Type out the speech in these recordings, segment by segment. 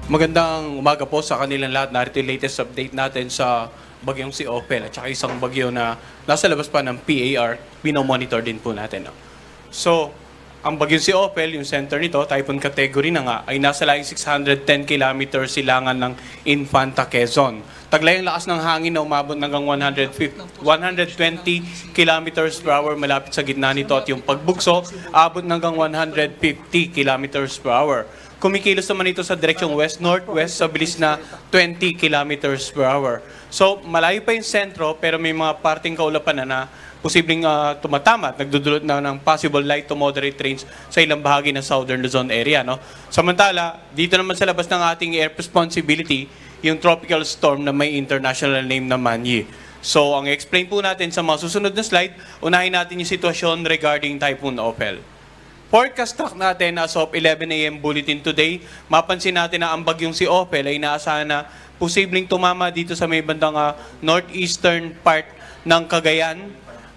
Magandang umaga po sa kanilang lahat. Narito yung latest update natin sa bagyong si Opel at saka isang bagyo na nasa labas pa ng PAR, pinomonitor din po natin. So, ang bagyong si Opel, yung center nito, typhoon category na nga, ay nasa laing 610 km silangan ng Infanta, Quezon. Taglay ang lakas ng hangin na umabot hanggang 120 km per hour malapit sa gitna nito at yung pagbugso, abot hanggang 150 km per hour. Kumikilos naman ito sa direksyong west-northwest sa bilis na 20 km per hour. So, malayo pa yung sentro pero may mga parting kaulapan na posibleng tumatama at nagdudulot na ng possible light to moderate rains sa ilang bahagi ng Southern Luzon area. No? Samantala, dito naman sa labas ng ating air responsibility, yung tropical storm na may international name na Manyi. So, ang explain po natin sa mga susunod na slide, unahin natin yung sitwasyon regarding Typhoon Opel. Forecast track natin as of 11 a.m. bulletin today, mapansin natin na ang bagyong si Opel ay inaasahan na posibleng tumama dito sa may bandang northeastern part ng Cagayan,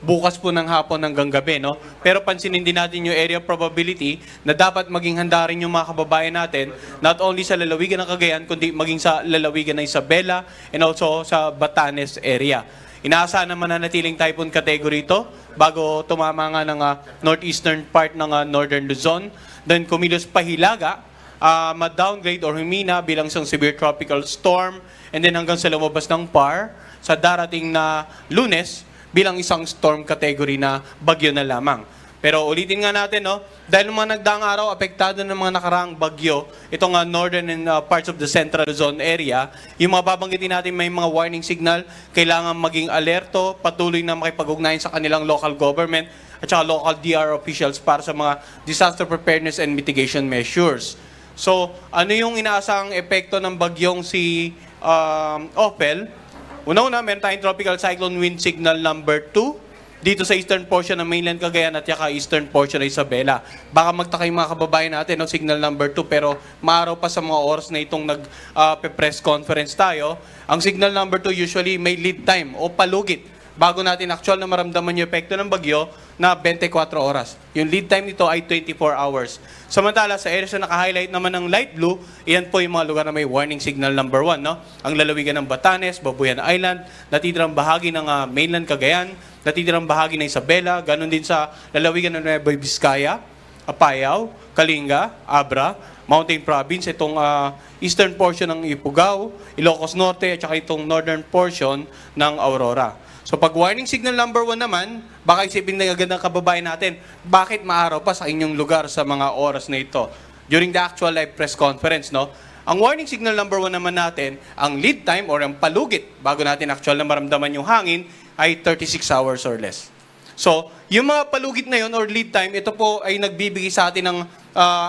bukas po ng hapon hanggang gabi. No? Pero pansinin din natin yung area probability na dapat maging handa rin yung mga kababayan natin, not only sa lalawigan ng Cagayan, kundi maging sa lalawigan ng Isabela and also sa Batanes area. Inaasahan naman na natiling typhoon category ito bago tumama nga ng northeastern part ng northern Luzon. Then kumilos pa Hilaga, ma-downgrade or humina bilang isang severe tropical storm. And then hanggang sa lumabas ng PAR sa darating na Lunes bilang isang storm category na bagyo na lamang. Pero ulitin nga natin, no? Dahil mga nagdaang araw, apektado ng mga nakaraang bagyo, itong northern and parts of the central Luzon area, yung mga babanggitin natin may mga warning signal, kailangan maging alerto, patuloy na makipag-ugnayan sa kanilang local government at saka local DR officials para sa mga disaster preparedness and mitigation measures. So, ano yung inaasahang epekto ng bagyong si Opel? Una-una, meron tayong tropical cyclone wind signal number 2, dito sa eastern portion ng mainland Cagayan at saka eastern portion ng Isabela. Baka magtaka yung mga kababayan natin, no, signal number 2, pero maaraw pa sa mga oras na itong nag-press conference tayo. Ang signal number 2 usually may lead time o palugit bago natin actual na maramdaman yung epekto ng bagyo na 24 oras. Yung lead time nito ay 24 hours. Samantala, sa areas na naka-highlight naman ng light blue, iyan po yung mga lugar na may warning signal number 1. No? Ang lalawigan ng Batanes, Babuyan Island, natitirang bahagi ng mainland Cagayan, natitirang bahagi ng Isabela, ganun din sa lalawigan ng Nueva Vizcaya, Apayao, Kalinga, Abra, Mountain Province, itong eastern portion ng Ifugao, Ilocos Norte, at saka itong northern portion ng Aurora. So pag warning signal number 1 naman, baka isipin na agad ng kababayan natin, bakit maaraw pa sa inyong lugar sa mga oras na ito? During the actual live press conference, no? Ang warning signal number 1 naman natin, ang lead time or ang palugit, bago natin actual na maramdaman yung hangin, ay 36 hours or less. So, yung mga palugit na yun or lead time, ito po ay nagbibigay sa atin ng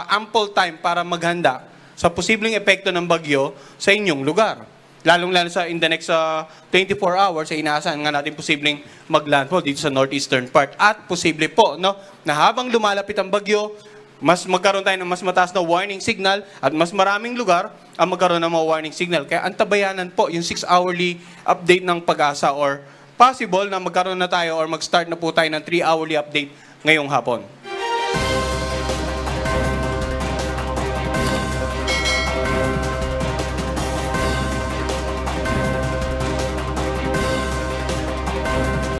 ample time para maghanda sa posibleng epekto ng bagyo sa inyong lugar. Lalong-lalo sa in the next 24 hours, ay inaasahan nga natin posibleng maglandfall dito sa northeastern part. At posible po, no, na habang lumalapit ang bagyo, mas magkaroon tayo ng mas mataas na warning signal at mas maraming lugar ang magkaroon ng mga warning signal. Kaya antabayanan po yung 6-hourly update ng Pag-asa or possible na magkaroon na tayo or mag-start na po tayo ng 3-hourly update ngayong hapon.